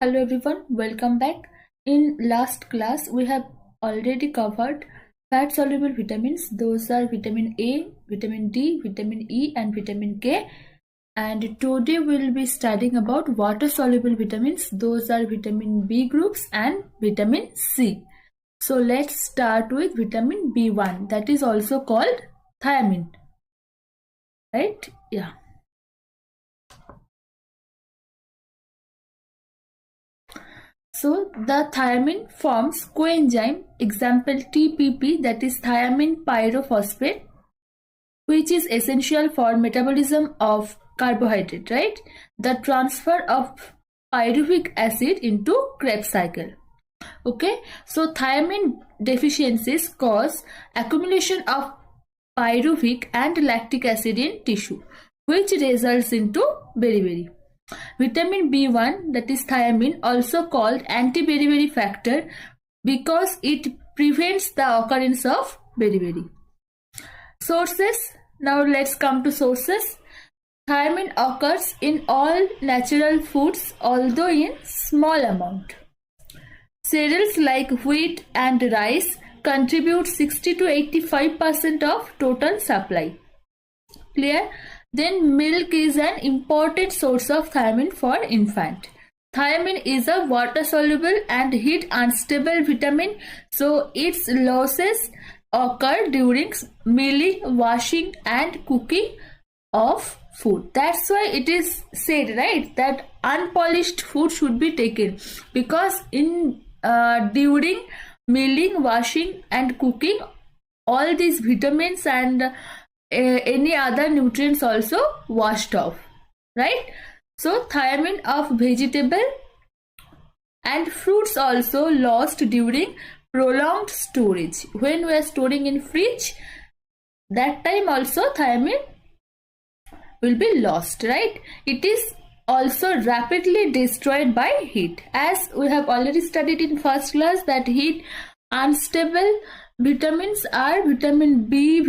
Hello everyone, welcome back. In last class, we have already covered fat soluble vitamins. Those are vitamin A, vitamin D, vitamin E, and vitamin K. And today we will be studying about water soluble vitamins. Those are vitamin B groups and vitamin C. So let's start with vitamin B1, that is also called thiamine. Right? Yeah. So the thiamine forms coenzyme, example TPP, that is thiamine pyrophosphate, which is essential for metabolism of carbohydrate, right? The transfer of pyruvic acid into Krebs cycle. Okay, so thiamine deficiencies cause accumulation of pyruvic and lactic acid in tissue, which results into beriberi. Vitamin B1, that is thiamine, also called anti-beriberi factor because it prevents the occurrence of beriberi. Sources. Now let's come to sources. Thiamine occurs in all natural foods, although in small amount. Cereals like wheat and rice contribute 60 to 85% of total supply. Clear? Then milk is an important source of thiamine for infant. Thiamine is a water-soluble and heat-unstable vitamin, so its losses occur during milling, washing and cooking of food. That's why it is said, right, that unpolished food should be taken, because in during milling, washing and cooking, all these vitamins and any other nutrients also washed off, right? So thiamine of vegetable and fruits also lost during prolonged storage. When we are storing in fridge, that time also thiamine will be lost, right? It is also rapidly destroyed by heat. As we have already studied in first class, that heat unstable vitamins are vitamin B, in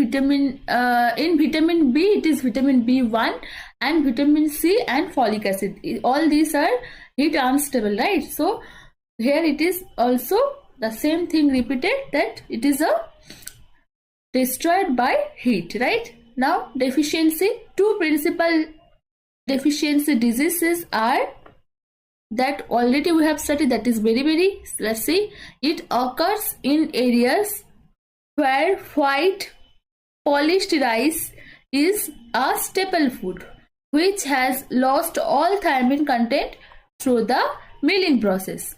vitamin B it is vitamin B1 and vitamin C and folic acid. All these are heat unstable, right? So here it is also the same thing repeated, that it is destroyed by heat, right? Now deficiency. Two principal deficiency diseases are that already we have studied, that is beriberi. Let's see. It occurs in areas where white polished rice is a staple food, which has lost all thiamine content through the milling process.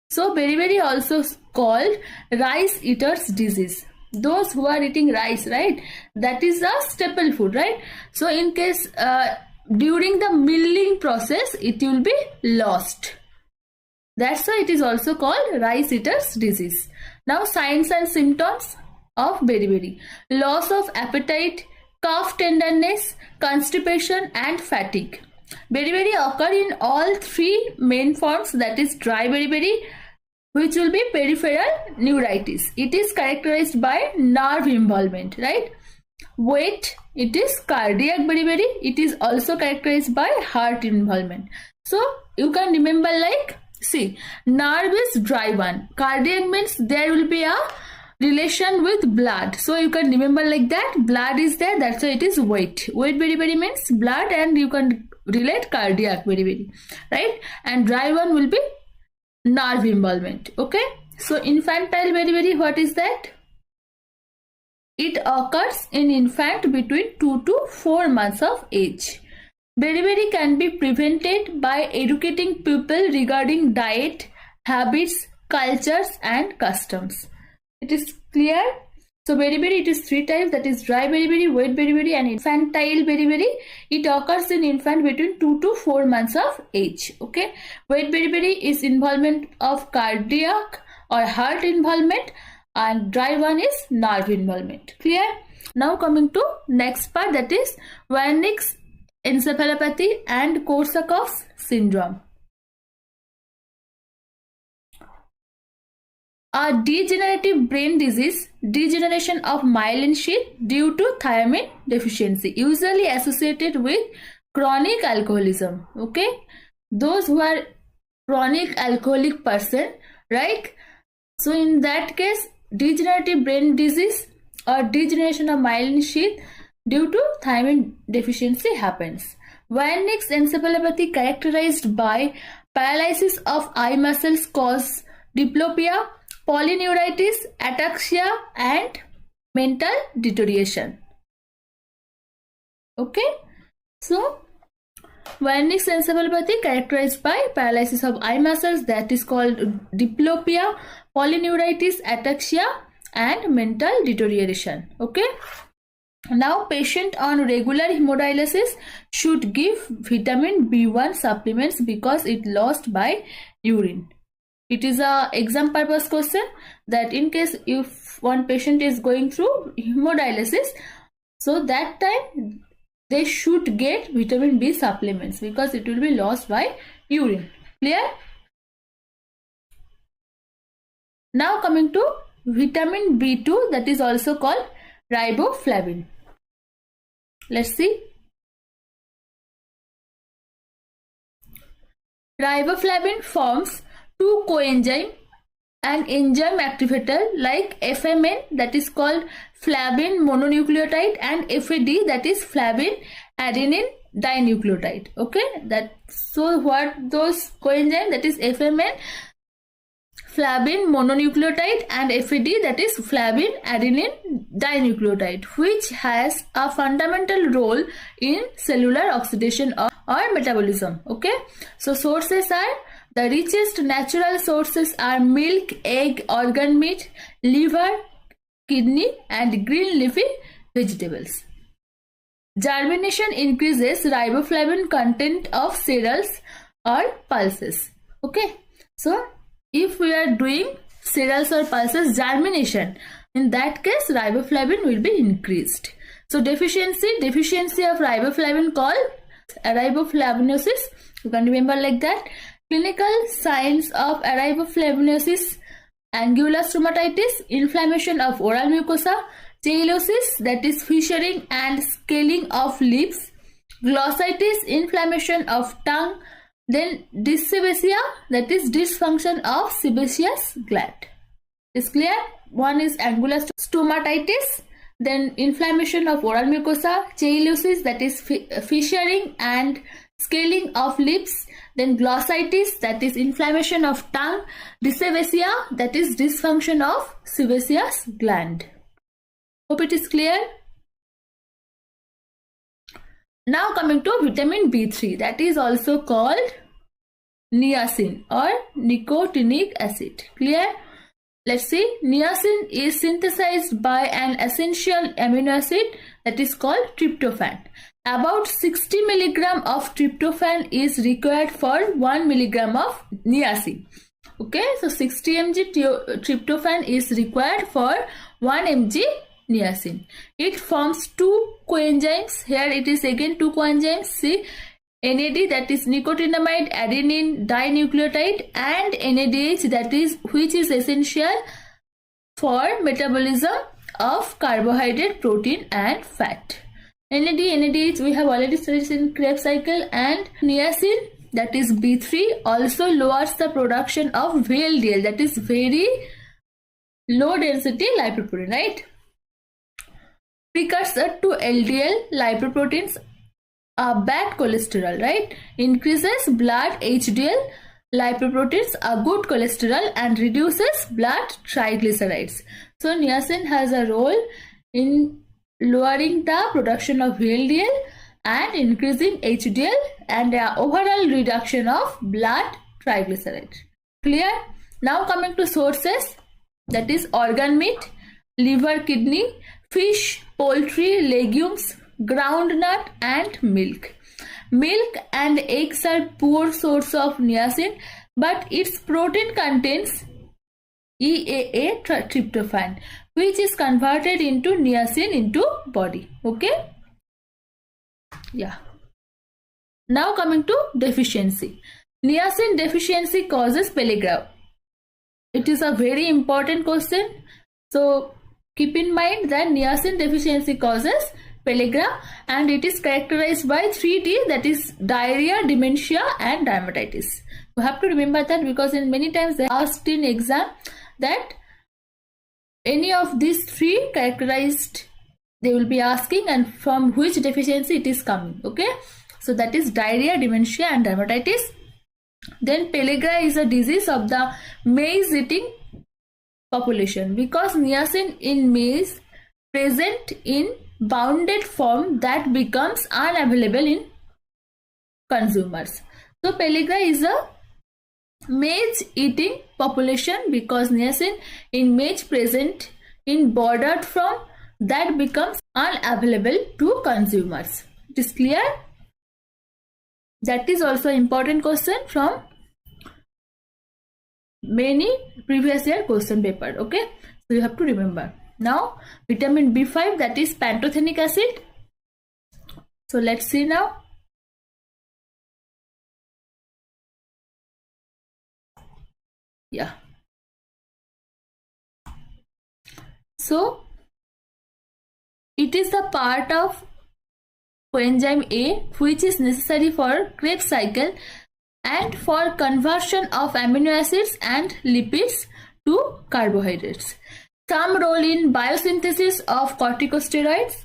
So beriberi also called rice eaters disease. Those who are eating rice, right, that is a staple food, right? So in case during the milling process it will be lost. That's why it is also called rice eaters disease. Now signs and symptoms of beriberi: loss of appetite, cough tenderness, constipation and fatigue. Beriberi occur in all three main forms, that is dry beriberi, which will be peripheral neuritis. It is characterized by nerve involvement, right? Wet, it is cardiac beriberi. It is also characterized by heart involvement. So you can remember, like, see, nerve is dry one. Cardiac means there will be a relation with blood. So you can remember like that. Blood is there, that's why it is wet. Wet beriberi means blood, and you can relate cardiac beriberi, right? And dry one will be nerve involvement. Okay. So infantile beriberi, what is that? It occurs in infant between 2 to 4 months of age. Beriberi can be prevented by educating people regarding diet, habits, cultures and customs. It is clear? So beriberi, it is three types, that is dry beriberi, wet beriberi and infantile beriberi. It occurs in infant between 2 to 4 months of age. Okay. Wet beriberi is involvement of cardiac or heart involvement, and dry one is nerve involvement. Clear? Now coming to next part, that is Wernicke's encephalopathy and Korsakoff's syndrome. A degenerative brain disease, degeneration of myelin sheath due to thiamine deficiency, usually associated with chronic alcoholism. Okay, those who are chronic alcoholic person, right? So in that case, degenerative brain disease or degeneration of myelin sheath due to thiamine deficiency happens. Wernicke's encephalopathy, characterized by paralysis of eye muscles, cause diplopia, polyneuritis, ataxia, and mental deterioration. Okay, so Wernicke's encephalopathy, characterized by paralysis of eye muscles, that is called diplopia, polyneuritis, ataxia, and mental deterioration. Okay. Now, patient on regular hemodialysis should give vitamin B1 supplements because it lost by urine. It is a exam purpose question, that in case if one patient is going through hemodialysis, so that time they should get vitamin B supplements because it will be lost by urine. Clear? Now coming to vitamin B2, that is also called riboflavin. Let's see. Riboflavin forms two coenzyme and enzyme activator like FMN, that is called flavin mononucleotide, and FAD, that is flavin adenine dinucleotide. Okay, that so what those coenzyme, that is FMN, flavin mononucleotide, and FAD, that is flavin adenine dinucleotide, which has a fundamental role in cellular oxidation or metabolism. Okay, so sources are, the richest natural sources are milk, egg, organ meat, liver, kidney, and green leafy vegetables. Germination increases riboflavin content of cereals or pulses. Okay, so if we are doing cereals or pulses germination, in that case riboflavin will be increased. So deficiency of riboflavin called araboflavinosis. You can remember like that. Clinical signs of araboflavinosis: angular stomatitis, inflammation of oral mucosa, cheilosis, that is fissuring and scaling of lips, glossitis, inflammation of tongue, then dysebasia, that is dysfunction of sebaceous gland. Is clear? One is angular stomatitis, then inflammation of oral mucosa, cheilosis, that is fissuring and scaling of lips, then glossitis, that is inflammation of tongue, dysebasia, that is dysfunction of sebaceous gland. Hope it is clear. Now coming to vitamin B3, that is also called niacin or nicotinic acid. Clear? Let's see. Niacin is synthesized by an essential amino acid, that is called tryptophan. About 60 mg of tryptophan is required for 1 mg of niacin. Okay, so 60 mg tryptophan is required for 1 mg niacin. It forms two coenzymes. Here it is again two coenzymes. See, NAD, that is nicotinamide adenine dinucleotide, and NADH, that is which is essential for metabolism of carbohydrate, protein, and fat. NAD, NADH we have already studied in Krebs cycle, and niacin, that is B3, also lowers the production of VLDL, that is very low density lipoprotein, right? Precursor to LDL lipoproteins are bad cholesterol, right? Increases blood HDL lipoproteins are good cholesterol and reduces blood triglycerides. So niacin has a role in lowering the production of VLDL and increasing HDL and overall reduction of blood triglycerides. Clear? Now coming to sources, that is organ meat, liver, kidney, fish, poultry, legumes, groundnut, and milk. Milk and eggs are poor source of niacin, but its protein contains EAA tryptophan, which is converted into niacin into body. Okay? Yeah. Now coming to deficiency. Niacin deficiency causes pellagra. It is a very important question. So keep in mind that niacin deficiency causes pellagra, and it is characterized by 3D, that is diarrhea, dementia and dermatitis. You have to remember that, because in many times they asked in exam that any of these three characterized they will be asking, and from which deficiency it is coming. Okay, so that is diarrhea, dementia and dermatitis. Then pellagra is a disease of the maize eating population, because niacin in maize present in bounded form that becomes unavailable in consumers. So pellagra is a maize eating population, because niacin in maize present in bordered form that becomes unavailable to consumers. It is clear? That is also important question from many previous year question paper. Okay, so you have to remember. Now vitamin B5, that is pantothenic acid. So let's see now. Yeah, so it is a part of coenzyme A, which is necessary for Krebs cycle and for conversion of amino acids and lipids to carbohydrates. Some role in biosynthesis of corticosteroids.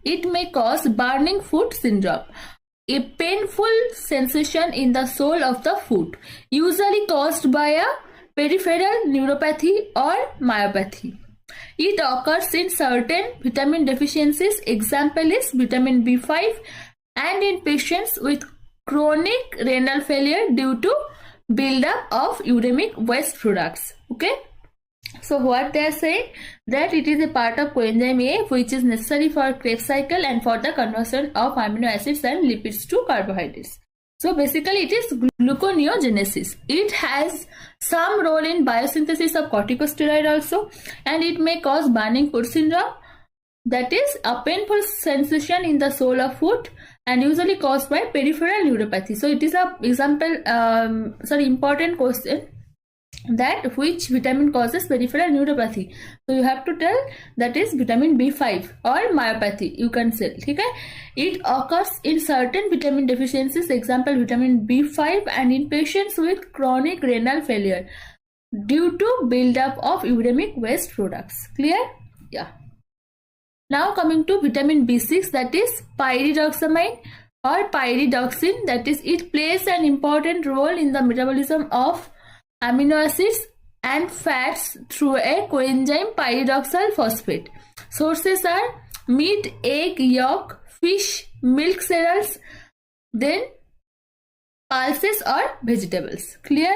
It may cause burning foot syndrome, a painful sensation in the sole of the foot, usually caused by a peripheral neuropathy or myopathy. It occurs in certain vitamin deficiencies, example is vitamin B5, and in patients with chronic renal failure due to buildup of uremic waste products. Okay, so what they are saying, that it is a part of coenzyme A, which is necessary for Krebs cycle and for the conversion of amino acids and lipids to carbohydrates. So basically it is gluconeogenesis. It has some role in biosynthesis of corticosteroid also, and it may cause burning foot syndrome, that is a painful sensation in the sole of foot, and usually caused by peripheral neuropathy. So it is a example, important question, that which vitamin causes peripheral neuropathy. So you have to tell that is vitamin B5 or myopathy, you can say. Okay, it occurs in certain vitamin deficiencies, example vitamin B5, and in patients with chronic renal failure due to buildup of uremic waste products. Clear? Yeah. Now coming to vitamin B6, that is pyridoxamine or pyridoxine, that is it plays an important role in the metabolism of amino acids and fats through a coenzyme pyridoxal phosphate. Sources are meat, egg yolk, fish, milk cereals, then pulses or vegetables. Clear?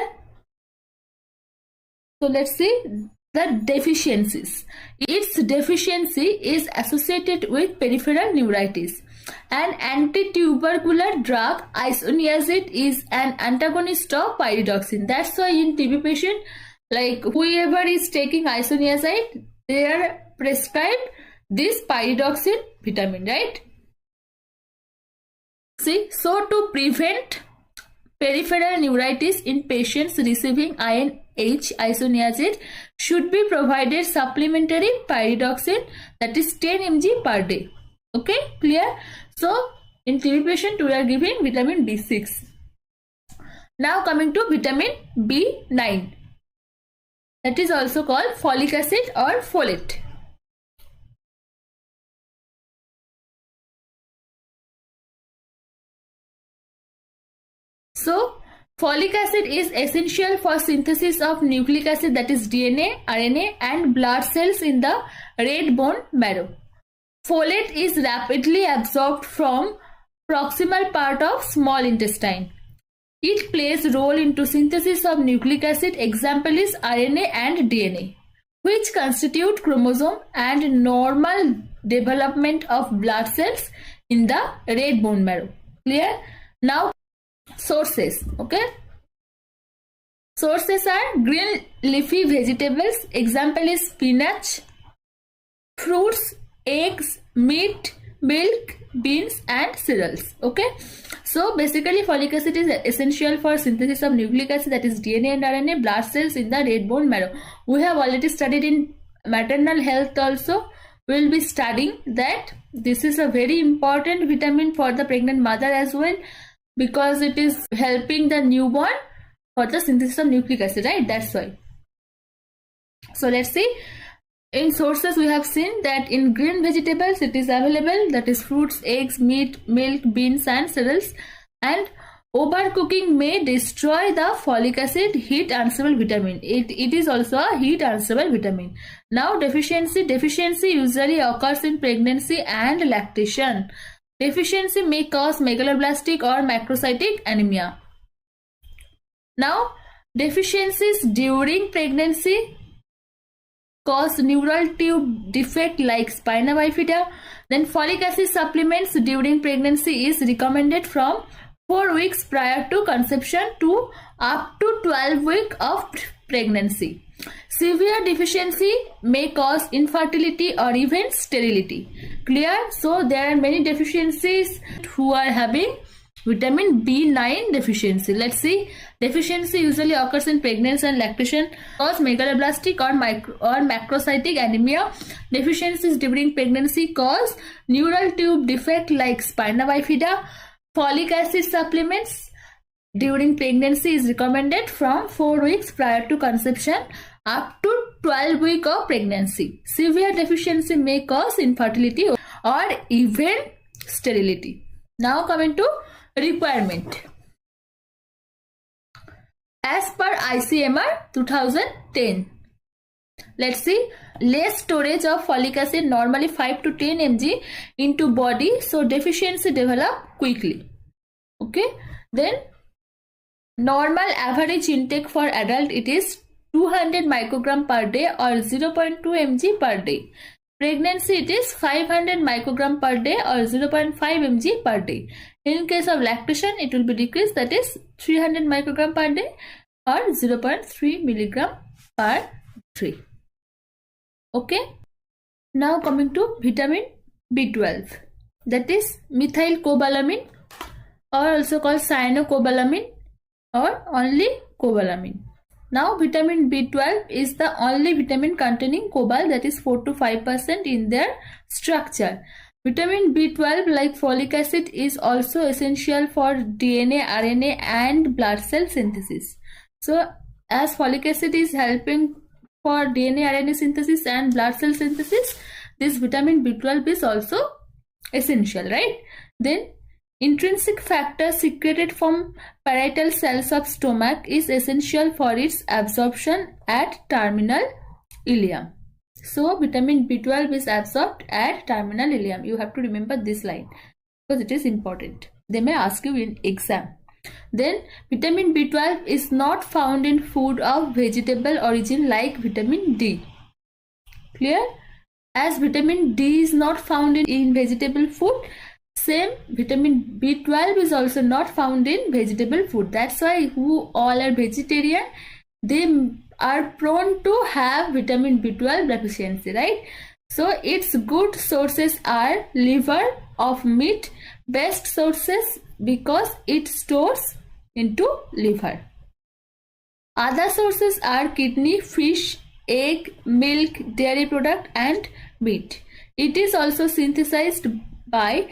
So let's see the deficiencies. Its deficiency is associated with peripheral neuritis. An anti-tubercular drug, isoniazid, is an antagonist of pyridoxine. That's why in TB patient, like whoever is taking isoniazid, they are prescribed this pyridoxine vitamin, right? See, so to prevent peripheral neuritis in patients receiving INH, isoniazid should be provided supplementary pyridoxine, that is 10 mg per day. Okay, clear? So in TB patient we are giving vitamin B6. Now coming to vitamin B9, that is also called folic acid or folate. So folic acid is essential for synthesis of nucleic acid, that is DNA, RNA and blood cells in the red bone marrow. Folate is rapidly absorbed from proximal part of small intestine. It plays role into synthesis of nucleic acid, example is RNA and DNA, which constitute chromosome and normal development of blood cells in the red bone marrow. Clear? Now sources. Okay, sources are green leafy vegetables, example is spinach, fruits, eggs, meat, milk, beans and cereals. Okay, so basically folic acid is essential for synthesis of nucleic acid, that is DNA and RNA, blood cells in the red bone marrow. We have already studied in maternal health also. We will be studying that This is a very important vitamin for the pregnant mother as well, because it is helping the newborn for the synthesis of nucleic acid, right? That's why. So let's see. In sources we have seen that in green vegetables it is available, that is fruits, eggs, meat, milk, beans and cereals. And overcooking may destroy the folic acid heat unstable vitamin. It is also a heat unstable vitamin. Now deficiency usually occurs in pregnancy and lactation. Deficiency may cause megaloblastic or macrocytic anemia. Now deficiencies during pregnancy cause neural tube defect like spina bifida. Then folic acid supplements during pregnancy is recommended from 4 weeks prior to conception to up to 12 weeks of pregnancy. Severe deficiency may cause infertility or even sterility. Clear? So there are many deficiencies who are having vitamin B9 deficiency. Let's see. Deficiency usually occurs in pregnancy and lactation, cause megaloblastic or macrocytic anemia. Deficiencies during pregnancy cause neural tube defect like spina bifida. Folic acid supplements during pregnancy is recommended from 4 weeks prior to conception up to 12 weeks of pregnancy. Severe deficiency may cause infertility or even sterility. Now coming to requirement. As per ICMR 2010, let's see, less storage of folic acid, normally 5 to 10 mg into body, so deficiency develop quickly. Okay, then normal average intake for adult, it is 200 microgram per day or 0.2 mg per day. Pregnancy, it is 500 microgram per day or 0.5 mg per day. In case of lactation, it will be decreased, that is 300 microgram per day or 0.3 milligram per day. Okay. Now coming to vitamin B12, that is methylcobalamin or also called cyanocobalamin or only cobalamin. Now vitamin B12 is the only vitamin containing cobalt, that is 4 to 5% in their structure. Vitamin B12, like folic acid, is also essential for DNA, RNA and blood cell synthesis. So as folic acid is helping for DNA, RNA synthesis and blood cell synthesis, this vitamin B12 is also essential, right? Then intrinsic factor secreted from parietal cells of stomach is essential for its absorption at terminal ileum. So vitamin B12 is absorbed at terminal ileum. You have to remember this line because it is important. They may ask you in exam. Then vitamin B12 is not found in food of vegetable origin like vitamin D. Clear? As vitamin D is not found in vegetable food, same vitamin B12 is also not found in vegetable food. That's why who all are vegetarian, they are prone to have vitamin B12 deficiency, right? So its good sources are liver of meat, best sources because it stores into liver. Other sources are kidney, fish, egg, milk, dairy product and meat. It is also synthesized by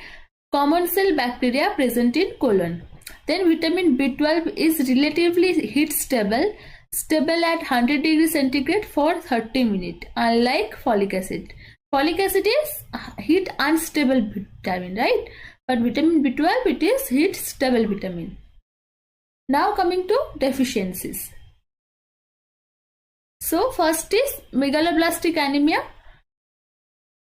common cell bacteria present in colon. Then vitamin B12 is relatively heat stable at 100 degrees centigrade for 30 minutes, unlike folic acid. Folic acid is heat unstable vitamin, right? But vitamin B12, it is heat stable vitamin. Now coming to deficiencies. So first is megaloblastic anemia.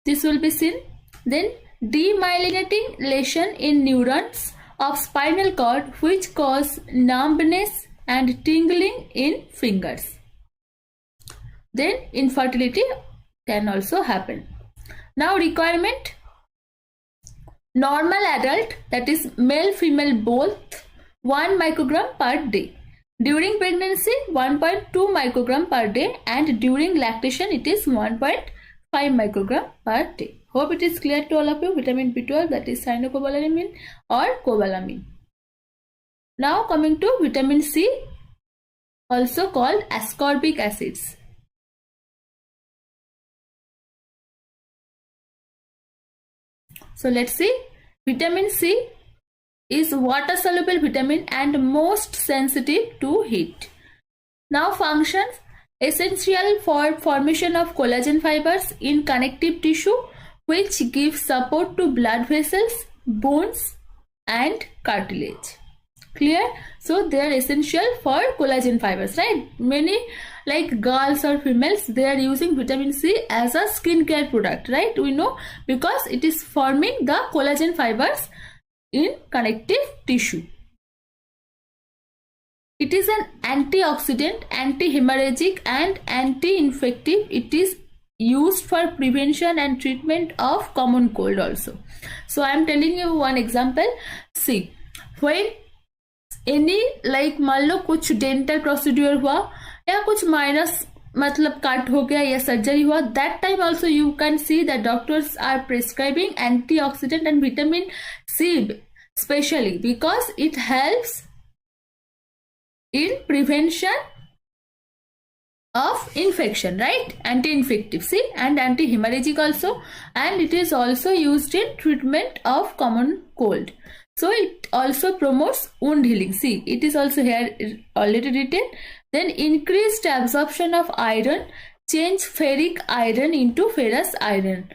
This will be seen. Then demyelinating lesion in neurons of spinal cord which cause numbness and tingling in fingers. Then infertility can also happen. Now requirement: normal adult, that is male female both, 1 microgram per day. During pregnancy 1.2 microgram per day and during lactation it is 1.5 microgram per day. Hope it is clear to all of you. Vitamin B12, that is cyanocobalamin or cobalamin. Now coming to vitamin C, also called ascorbic acids. So let's see. Vitamin C is water soluble vitamin and most sensitive to heat. Now functions: essential for formation of collagen fibers in connective tissue, which give support to blood vessels, bones and cartilage. Clear? So they are essential for collagen fibers, right? Many like girls or females, they are using vitamin C as a skincare product, right? We know, because it is forming the collagen fibers in connective tissue. It is an antioxidant, anti-hemorrhagic and anti-infective. It is used for prevention and treatment of common cold also. So I am telling you one example. See, when any like मान लो कुछ dental procedure हुआ या कुछ minus मतलब cut हो गया या surgery हुआ, that time also you can see that doctors are prescribing antioxidant and vitamin C specially because it helps in prevention of infection, right? Anti-infective, see, and anti-hemorrhagic also, and it is also used in treatment of common cold. So it also promotes wound healing. See, it is also here already written. Then increased absorption of iron, change ferric iron into ferrous iron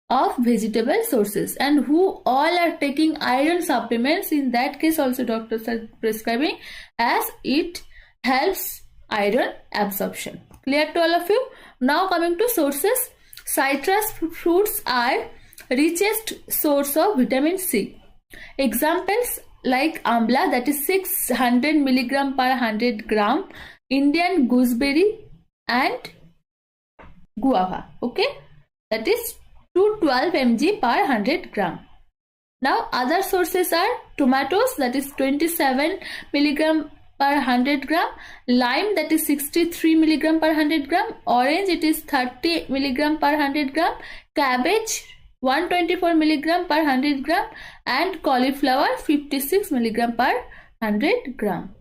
of vegetable sources. And who all are taking iron supplements, in that case also doctors are prescribing, as it helps iron absorption. Clear to all of you? Now coming to sources. Citrus fruits are richest source of vitamin C. Examples like amla, that is 600 milligram per 100 gram, Indian gooseberry and guava, okay, that is 212 mg per 100 gram. Now other sources are tomatoes, that is 27 milligram per 100 gram, lime, that is 63 milligram per 100 gram, orange, it is 30 milligram per 100 gram, cabbage 124 milligram per 100 gram, and cauliflower 56 milligram per 100 gram.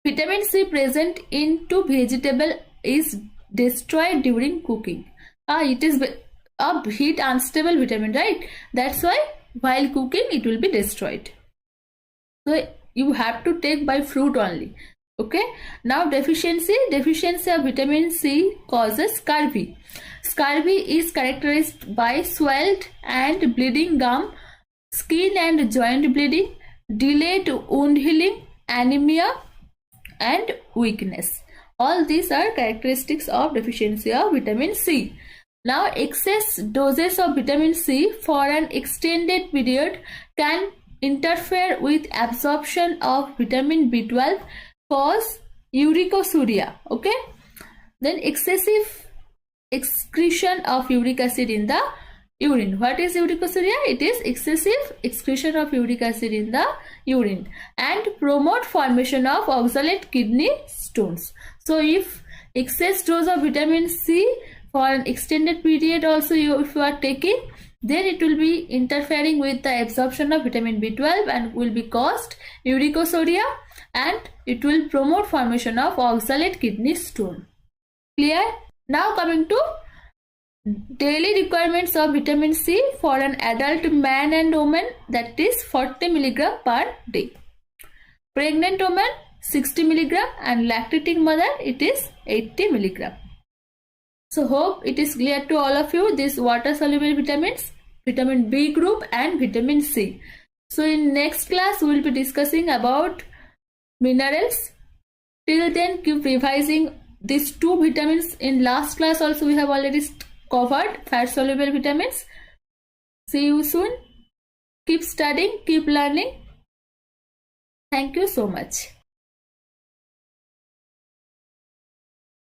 Vitamin C present into vegetable is destroyed during cooking. It is a heat unstable vitamin, right? That's why while cooking it will be destroyed. So you have to take by fruit only. Okay. Now deficiency of vitamin C causes scurvy. Scurvy is characterized by swelled and bleeding gum, skin and joint bleeding, delayed wound healing, anemia and weakness. All these are characteristics of deficiency of vitamin C. Now excess doses of vitamin C for an extended period can interfere with absorption of vitamin B12, cause uricosuriia. Okay. Then excessive excretion of uric acid in the urine. What is uricosuriia? It is excessive excretion of uric acid in the urine, and promote formation of oxalate kidney stones. So if excess dose of vitamin C for an extended period also if you are taking, then it will be interfering with the absorption of vitamin B12 and will be caused uricosuriia, and it will promote formation of oxalate kidney stone. Clear? Now coming to daily requirements of vitamin C for an adult man and woman, that is 40 milligram per day. Pregnant woman 60 milligram, and lactating mother it is 80 milligram. So hope it is clear to all of you these water soluble vitamins, vitamin B group and vitamin C. So in next class we will be discussing about minerals. Till then keep revising these two vitamins. In last class also we have already covered fat soluble vitamins. See you soon. Keep studying, keep learning. Thank you so much.